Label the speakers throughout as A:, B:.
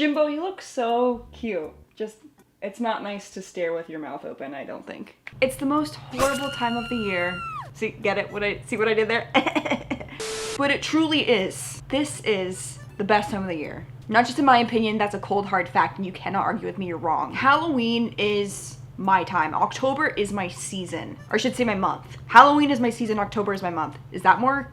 A: Jimbo, you look so cute. Just, it's not nice to stare with your mouth open, I don't think. It's the most horrible time of the year. See, get it? See what I did there? But it truly is. This is the best time of the year. Not just in my opinion, that's a cold hard fact and you cannot argue with me, you're wrong. Halloween is my time. October is my season. Or I should say my month. Halloween is my season, October is my month. Is that more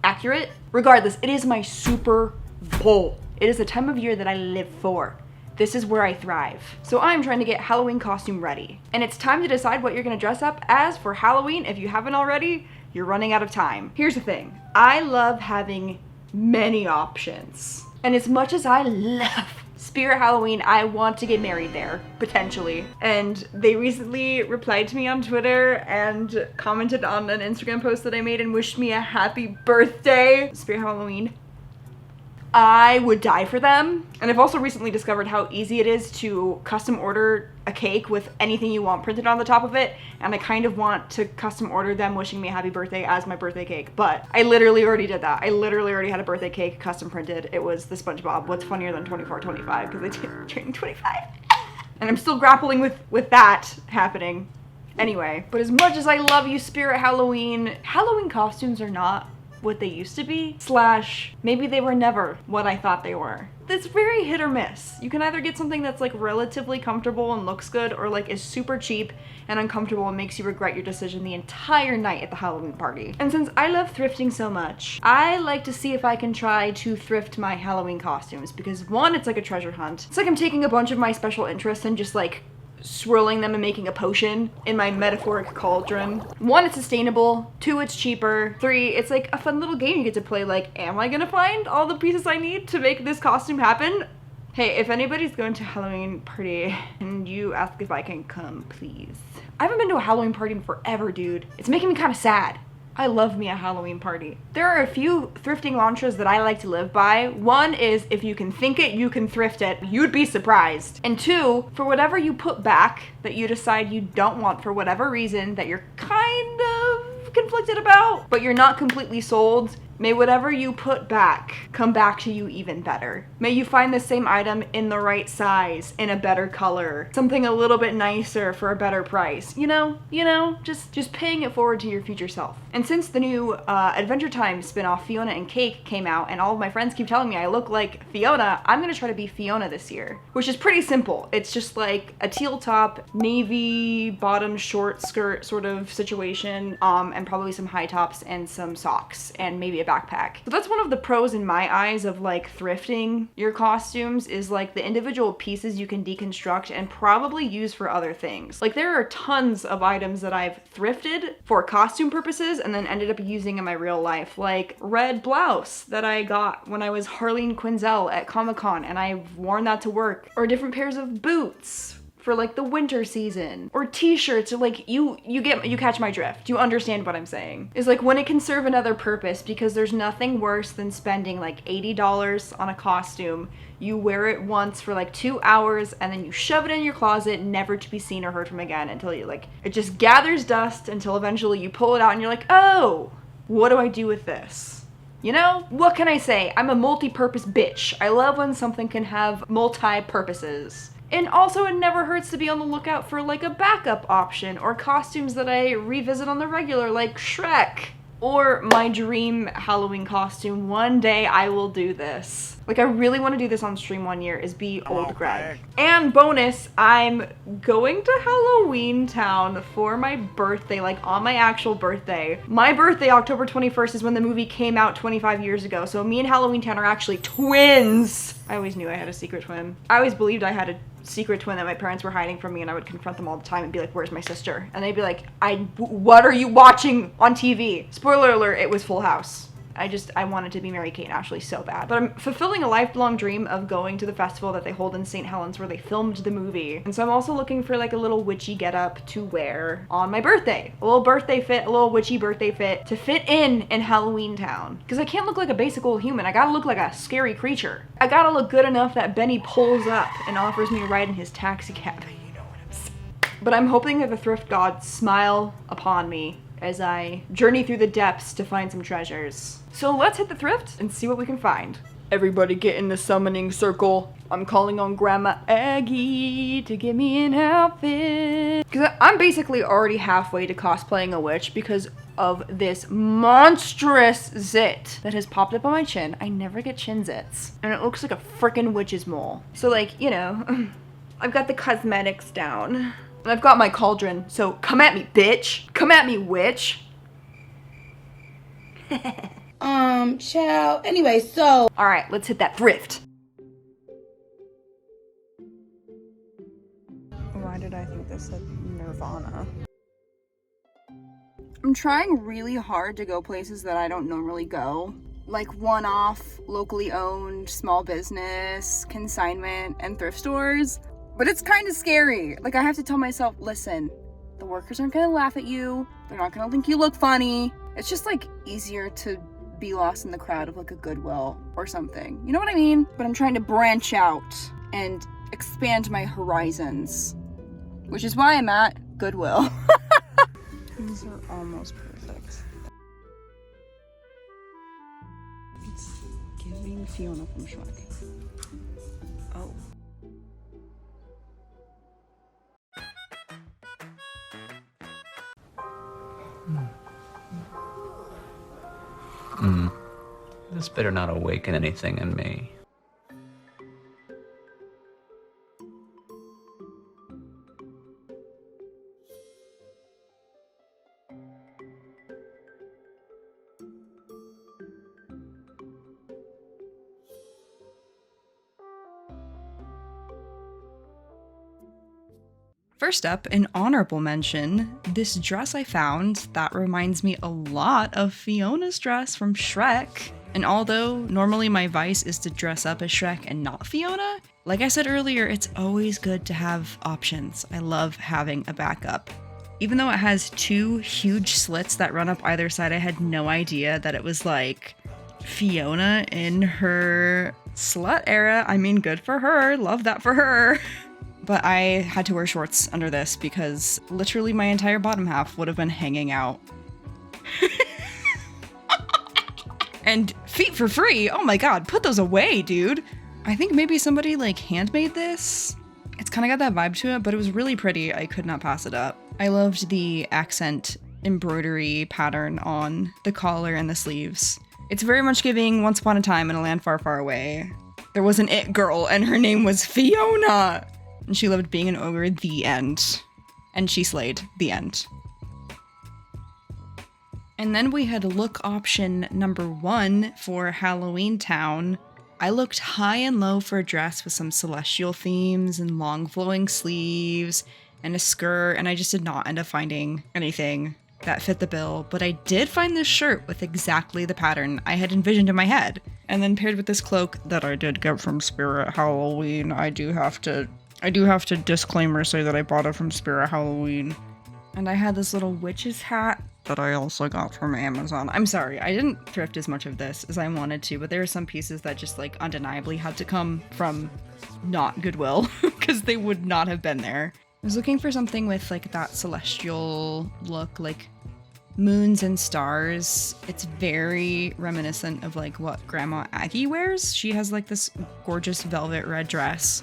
A: accurate? Regardless, it is my Super Bowl. It is the time of year that I live for. This is where I thrive. So I'm trying to get Halloween costume ready. And it's time to decide what you're gonna dress up as for Halloween. If you haven't already, you're running out of time. Here's the thing. I love having many options. And as much as I love Spirit Halloween, I want to get married there, potentially. And they recently replied to me on Twitter and commented on an Instagram post that I made and wished me a happy birthday. Spirit Halloween. I would die for them. And I've also recently discovered how easy it is to custom order a cake with anything you want printed on the top of it. And I kind of want to custom order them wishing me a happy birthday as my birthday cake. But I literally already did that. I literally already had a birthday cake custom printed. It was the SpongeBob, what's funnier than 24-25, because I turned 25. And I'm still grappling with that happening. Anyway, but as much as I love you, Spirit Halloween, Halloween costumes are not what they used to be, / maybe they were never what I thought they were. It's very hit or miss. You can either get something that's like relatively comfortable and looks good, or like is super cheap and uncomfortable and makes you regret your decision the entire night at the Halloween party. And since I love thrifting so much, I like to see if I can try to thrift my Halloween costumes, because one, it's like a treasure hunt. It's like I'm taking a bunch of my special interests and just like swirling them and making a potion in my metaphoric cauldron. 1, it's sustainable. 2, it's cheaper. 3, it's like a fun little game you get to play, like, am I gonna find all the pieces I need to make this costume happen? Hey, if anybody's going to a Halloween party and you ask if I can come, please. I haven't been to a Halloween party in forever, dude. It's making me kind of sad. I love me a Halloween party. There are a few thrifting mantras that I like to live by. 1 is, if you can think it, you can thrift it. You'd be surprised. And 2, for whatever you put back that you decide you don't want for whatever reason that you're kind of conflicted about, but you're not completely sold, may whatever you put back come back to you even better. May you find the same item in the right size, in a better color, something a little bit nicer for a better price. You know, just paying it forward to your future self. And since the new Adventure Time spin-off Fiona and Cake came out and all of my friends keep telling me I look like Fiona, I'm gonna try to be Fiona this year, which is pretty simple. It's just like a teal top, navy bottom short skirt sort of situation, and probably some high tops and some socks and maybe a backpack. So that's one of the pros in my eyes of like thrifting your costumes, is like the individual pieces you can deconstruct and probably use for other things. Like there are tons of items that I've thrifted for costume purposes and then ended up using in my real life, like red blouse that I got when I was Harleen Quinzel at Comic-Con and I've worn that to work, or different pairs of boots for like the winter season, or t-shirts, or like you catch my drift. You understand what I'm saying. Is like when it can serve another purpose, because there's nothing worse than spending like $80 on a costume. You wear it once for like 2 hours and then you shove it in your closet, never to be seen or heard from again, until you like, it just gathers dust until eventually you pull it out and you're like, oh, what do I do with this? You know, what can I say? I'm a multi-purpose bitch. I love when something can have multi-purposes. And also, it never hurts to be on the lookout for like a backup option, or costumes that I revisit on the regular, like Shrek. Or my dream Halloween costume. One day I will do this. Like, I really want to do this on stream one year, is be old Greg. And bonus, I'm going to Halloweentown for my birthday, like on my actual birthday. My birthday, October 21st, is when the movie came out 25 years ago. So me and Halloweentown are actually twins. I always knew I had a secret twin. I always believed I had a secret twin that my parents were hiding from me, and I would confront them all the time and be like, where's my sister? And they'd be like, what are you watching on TV? Spoiler alert, it was Full House. I wanted to be Mary-Kate and Ashley so bad. But I'm fulfilling a lifelong dream of going to the festival that they hold in St. Helens where they filmed the movie. And so I'm also looking for like a little witchy getup to wear on my birthday. A little birthday fit, a little witchy birthday fit to fit in Halloweentown. Because I can't look like a basic old human. I gotta look like a scary creature. I gotta look good enough that Benny pulls up and offers me a ride in his taxi cab. You know what I'm saying. But I'm hoping that the thrift gods smile upon me as I journey through the depths to find some treasures. So let's hit the thrift and see what we can find. Everybody get in the summoning circle. I'm calling on Grandma Aggie to give me an outfit. Because I'm basically already halfway to cosplaying a witch because of this monstrous zit that has popped up on my chin. I never get chin zits. And it looks like a freaking witch's mole. So like, you know, I've got the cosmetics down. And I've got my cauldron, so come at me, bitch. Come at me, witch.
B: Child. Anyway, so.
A: Alright, let's hit that thrift. Why did I think this said Nirvana? I'm trying really hard to go places that I don't normally go. Like one-off, locally owned, small business, consignment, and thrift stores. But it's kind of scary. Like I have to tell myself, listen, the workers aren't gonna laugh at you. They're not gonna think you look funny. It's just like easier to be lost in the crowd of like a Goodwill or something. You know what I mean? But I'm trying to branch out and expand my horizons. Which is why I'm at Goodwill. These are almost perfect. It's giving Fiona from Shrek. Oh.
C: This better not awaken anything in me.
A: First up, an honorable mention, this dress I found that reminds me a lot of Fiona's dress from Shrek. And although normally my vice is to dress up as Shrek and not Fiona, like I said earlier, it's always good to have options. I love having a backup. Even though it has two huge slits that run up either side, I had no idea that it was like Fiona in her slut era. I mean, good for her, love that for her. But I had to wear shorts under this because literally my entire bottom half would have been hanging out. And feet for free, oh my god, put those away, dude. I think maybe somebody like handmade this. It's kind of got that vibe to it, but it was really pretty. I could not pass it up. I loved the accent embroidery pattern on the collar and the sleeves. It's very much giving Once Upon a Time in a Land Far, Far Away. There was an it girl and her name was Fiona. And she loved being an ogre, the end. And she slayed, the end. And then we had look option number 1 for Halloweentown. I looked high and low for a dress with some celestial themes and long flowing sleeves and a skirt, and I just did not end up finding anything that fit the bill, but I did find this shirt with exactly the pattern I had envisioned in my head. And then paired with this cloak that I did get from Spirit Halloween. I do have to disclaimer say that I bought it from Spirit Halloween. And I had this little witch's hat that I also got from Amazon. I'm sorry, I didn't thrift as much of this as I wanted to, but there are some pieces that just like undeniably had to come from not Goodwill because they would not have been there. I was looking for something with like that celestial look, like moons and stars. It's very reminiscent of like what Grandma Aggie wears. She has like this gorgeous velvet red dress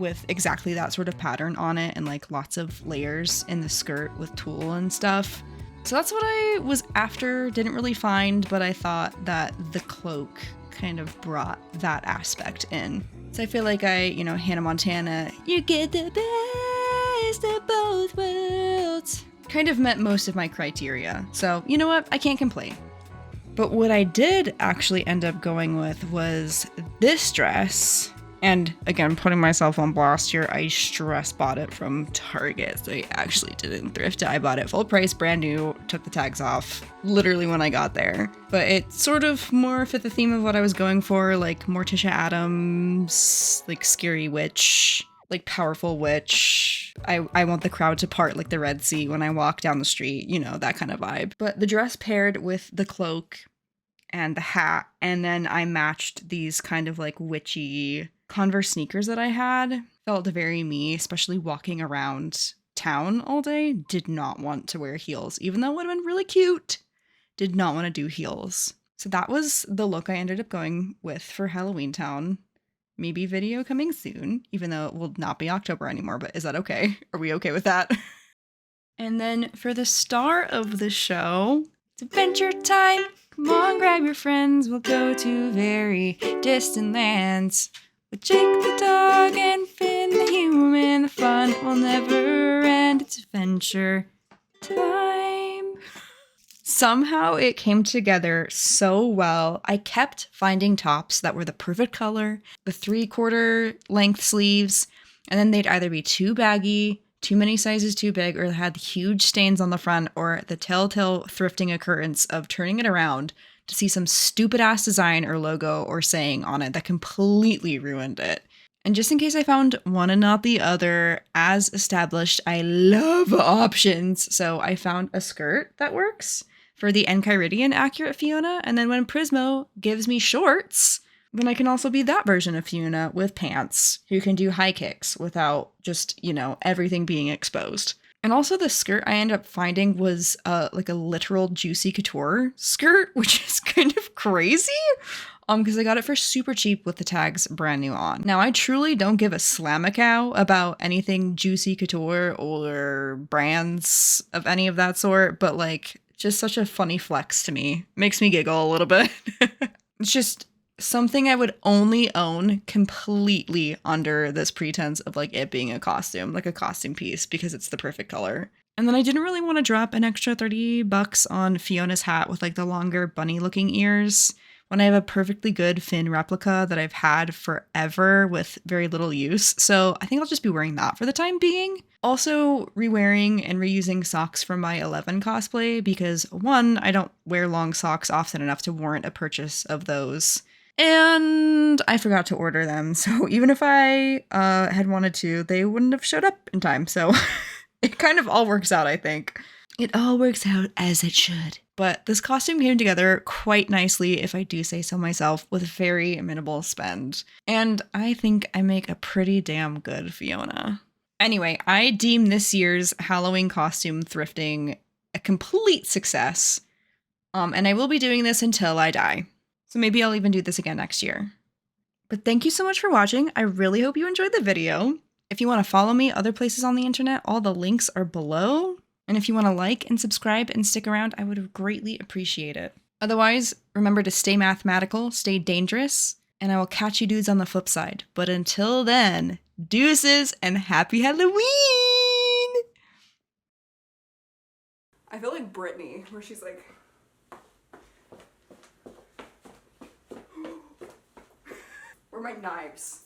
A: with exactly that sort of pattern on it and like lots of layers in the skirt with tulle and stuff. So that's what I was after, didn't really find, but I thought that the cloak kind of brought that aspect in. So I feel like Hannah Montana, you get the best of both worlds, kind of met most of my criteria. So you know what, I can't complain. But what I did actually end up going with was this dress. And again, putting myself on blast here, I stress bought it from Target, so I actually didn't thrift it. I bought it full price, brand new, took the tags off literally when I got there. But it sort of more fit the theme of what I was going for, like Morticia Addams, like scary witch, like powerful witch. I want the crowd to part like the Red Sea when I walk down the street, you know, that kind of vibe. But the dress paired with the cloak and the hat, and then I matched these kind of like witchy Converse sneakers that I had. Felt very me, especially walking around town all day. Did not want to wear heels, even though it would have been really cute. Did not want to do heels. So that was the look I ended up going with for Halloweentown. maybe video coming soon, even though it will not be October anymore, but is that okay? Are we okay with that? And then for the star of the show, it's adventure time. Come on, grab your friends. We'll go to very distant lands. With Jake the dog and Finn the human, the fun will never end. It's adventure time. Somehow it came together so well. I kept finding tops that were the perfect color, the 3/4 length sleeves, and then they'd either be too baggy, too many sizes too big, or had huge stains on the front, or the telltale thrifting occurrence of turning it around to see some stupid ass design or logo or saying on it that completely ruined it. And just in case I found one and not the other, as established, I love options. So I found a skirt that works for the Enchiridion accurate Fiona. And then when Prismo gives me shorts, then I can also be that version of Fiona with pants who can do high kicks without just, everything being exposed. And also the skirt I ended up finding was like a literal Juicy Couture skirt, which is kind of crazy. Because I got it for super cheap with the tags brand new on. Now, I truly don't give a slammacow about anything Juicy Couture or brands of any of that sort, but just such a funny flex to me. Makes me giggle a little bit. It's just something I would only own completely under this pretense of it being a costume, like a costume piece, because it's the perfect color. And then I didn't really want to drop an extra $30 on Fiona's hat with the longer bunny looking ears when I have a perfectly good Finn replica that I've had forever with very little use. So I think I'll just be wearing that for the time being. Also re-wearing and reusing socks from my 11 cosplay because 1, I don't wear long socks often enough to warrant a purchase of those. And I forgot to order them. So even if I had wanted to, they wouldn't have showed up in time. So it kind of all works out, I think. It all works out as it should. But this costume came together quite nicely, if I do say so myself, with very minimal spend. And I think I make a pretty damn good Fiona. Anyway, I deem this year's Halloween costume thrifting a complete success. And I will be doing this until I die. So maybe I'll even do this again next year. But thank you so much for watching. I really hope you enjoyed the video. If you want to follow me other places on the internet, all the links are below. And if you want to like and subscribe and stick around, I would greatly appreciate it. Otherwise, remember to stay mathematical, stay dangerous, and I will catch you dudes on the flip side. But until then, deuces and happy Halloween! I feel like Britney, where she's like... Where are my knives?